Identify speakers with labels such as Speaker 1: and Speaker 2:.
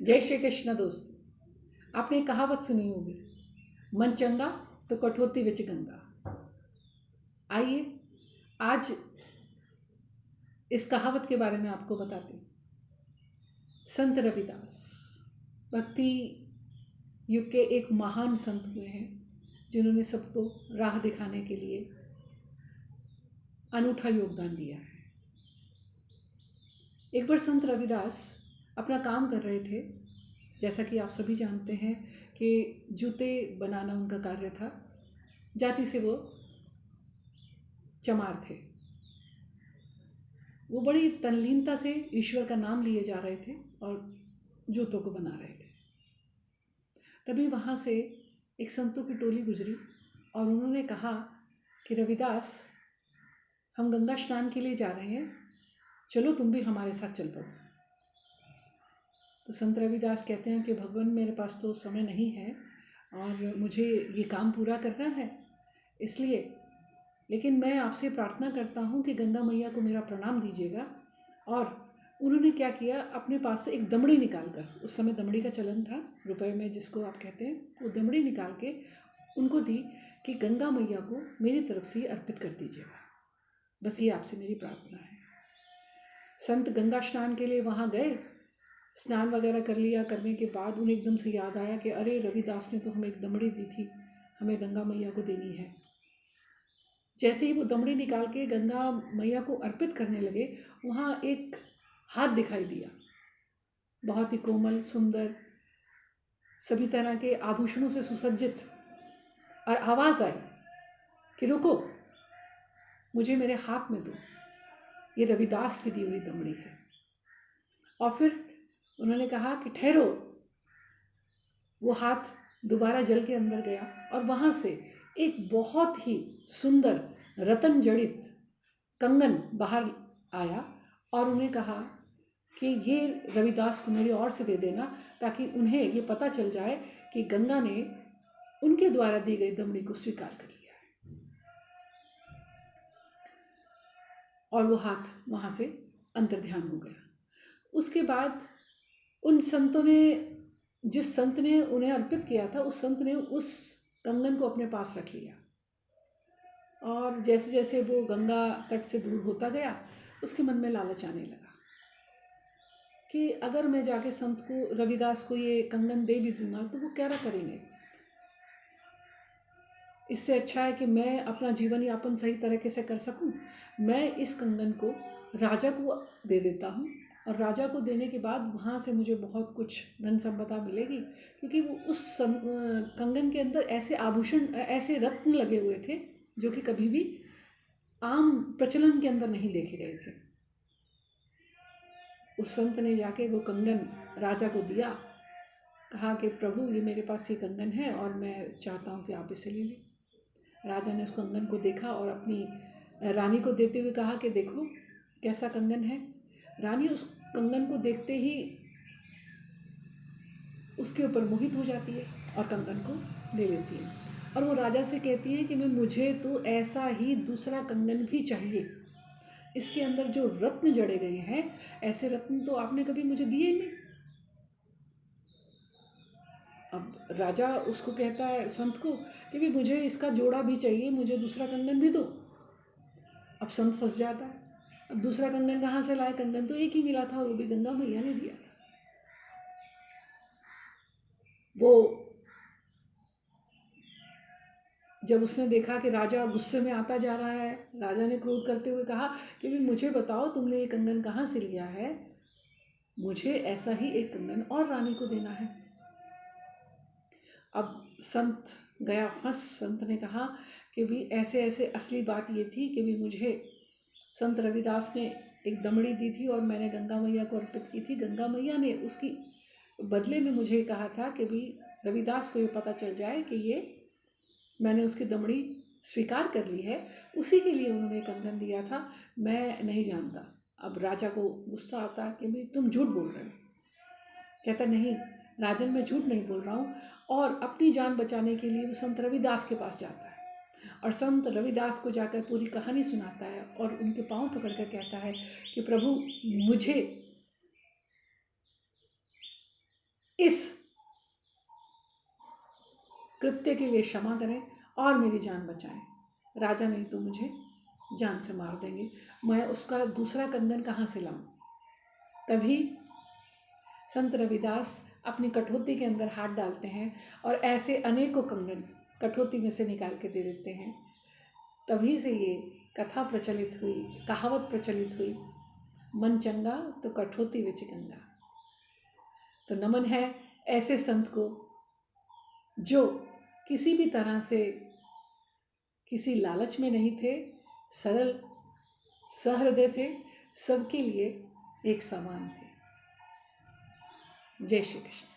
Speaker 1: जय श्री कृष्ण दोस्तों। आपने एक कहावत सुनी होगी, मन चंगा तो कठौती विच गंगा। आइए आज इस कहावत के बारे में आपको बताते हैं। संत रविदास भक्ति युग के एक महान संत हुए हैं, जिन्होंने सबको राह दिखाने के लिए अनूठा योगदान दिया है। एक बार संत रविदास अपना काम कर रहे थे। जैसा कि आप सभी जानते हैं कि जूते बनाना उनका कार्य था। जाति से वो चमार थे। वो बड़ी तल्लीनता से ईश्वर का नाम लिए जा रहे थे और जूतों को बना रहे थे। तभी वहाँ से एक संतों की टोली गुजरी और उन्होंने कहा कि रविदास, हम गंगा स्नान के लिए जा रहे हैं, चलो तुम भी हमारे साथ चल पड़ो। तो संत रविदास कहते हैं कि भगवान, मेरे पास तो समय नहीं है और मुझे ये काम पूरा करना है, इसलिए लेकिन मैं आपसे प्रार्थना करता हूँ कि गंगा मैया को मेरा प्रणाम दीजिएगा। और उन्होंने क्या किया, अपने पास से एक दमड़ी निकाल कर, उस समय दमड़ी का चलन था, रुपए में जिसको आप कहते हैं, वो दमड़ी निकाल के उनको दी कि गंगा मैया को मेरी तरफ से अर्पित कर दीजिएगा, बस ये आपसे मेरी प्रार्थना है। संत गंगा स्नान के लिए वहाँ गए, स्नान वगैरह कर लिया। करने के बाद उन्हें एकदम से याद आया कि अरे, रविदास ने तो हमें एक दमड़ी दी थी, हमें गंगा मैया को देनी है। जैसे ही वो दमड़ी निकाल के गंगा मैया को अर्पित करने लगे, वहाँ एक हाथ दिखाई दिया, बहुत ही कोमल, सुंदर, सभी तरह के आभूषणों से सुसज्जित। और आवाज़ आई कि रुको, मुझे मेरे हाथ में दो, ये रविदास की दी हुई दमड़ी है। और फिर उन्होंने कहा कि ठहरो। वो हाथ दोबारा जल के अंदर गया और वहाँ से एक बहुत ही सुंदर रतन जड़ित कंगन बाहर आया और उन्हें कहा कि ये रविदास को मेरी ओर से दे देना, ताकि उन्हें ये पता चल जाए कि गंगा ने उनके द्वारा दी गई दमड़ी को स्वीकार कर लिया है। और वो हाथ वहाँ से अंतर्ध्यान हो गया। उसके बाद उन संतों ने, जिस संत ने उन्हें अर्पित किया था, उस संत ने उस कंगन को अपने पास रख लिया। और जैसे जैसे वो गंगा तट से दूर होता गया, उसके मन में लालच आने लगा कि अगर मैं जाके संत को, रविदास को ये कंगन दे भी दूंगा तो वो क्या करेंगे। इससे अच्छा है कि मैं अपना जीवन यापन सही तरीके से कर सकूं। मैं इस कंगन को राजा को दे देता हूँ और राजा को देने के बाद वहाँ से मुझे बहुत कुछ धन संपदा मिलेगी, क्योंकि वो उस कंगन के अंदर ऐसे आभूषण, ऐसे रत्न लगे हुए थे जो कि कभी भी आम प्रचलन के अंदर नहीं देखे गए थे। उस संत ने जाके वो कंगन राजा को दिया, कहा कि प्रभु, ये मेरे पास ये कंगन है और मैं चाहता हूँ कि आप इसे ले लें। राजा ने उस कंगन को देखा और अपनी रानी को देते हुए कहा कि देखो कैसा कंगन है। रानी उस कंगन को देखते ही उसके ऊपर मोहित हो जाती है और कंगन को ले लेती है। और वो राजा से कहती है कि मुझे तो ऐसा ही दूसरा कंगन भी चाहिए, इसके अंदर जो रत्न जड़े गए हैं, ऐसे रत्न तो आपने कभी मुझे दिए नहीं। अब राजा उसको कहता है, संत को, कि भी मुझे इसका जोड़ा भी चाहिए, मुझे दूसरा कंगन भी दो। अब संत फंस जाता है। अब दूसरा कंगन कहाँ से लाए, कंगन तो एक ही मिला था और वो भी गंगा मैया ने दिया था। वो जब उसने देखा कि राजा गुस्से में आता जा रहा है, राजा ने क्रोध करते हुए कहा कि भी मुझे बताओ, तुमने ये कंगन कहाँ से लिया है, मुझे ऐसा ही एक कंगन और रानी को देना है। अब संत गया फंस। संत ने कहा कि भी ऐसे ऐसे, असली बात ये थी कि भी मुझे संत रविदास ने एक दमड़ी दी थी और मैंने गंगा मैया को अर्पित की थी। गंगा मैया ने उसकी बदले में मुझे कहा था कि भी रविदास को ये पता चल जाए कि ये मैंने उसकी दमड़ी स्वीकार कर ली है, उसी के लिए उन्होंने कंगन दिया था, मैं नहीं जानता। अब राजा को गुस्सा आता कि भाई तुम झूठ बोल रहे हो। कहता नहीं राजन, मैं झूठ नहीं बोल रहा हूँ। और अपनी जान बचाने के लिए वो संत रविदास के पास जाता है और संत रविदास को जाकर पूरी कहानी सुनाता है और उनके पाँव पकड़कर कहता है कि प्रभु, मुझे इस कृत्य के लिए क्षमा करें और मेरी जान बचाएं। राजा नहीं तो मुझे जान से मार देंगे, मैं उसका दूसरा कंगन कहाँ से लाऊं। तभी संत रविदास अपनी कठौती के अंदर हाथ डालते हैं और ऐसे अनेकों कंगन कठौती में से निकाल के दे देते हैं। तभी से ये कथा प्रचलित हुई, कहावत प्रचलित हुई, मन चंगा तो कठौती विच गंगा। तो नमन है ऐसे संत को जो किसी भी तरह से किसी लालच में नहीं थे, सरल सहृदय थे, सबके लिए एक समान थे। जय श्री कृष्ण।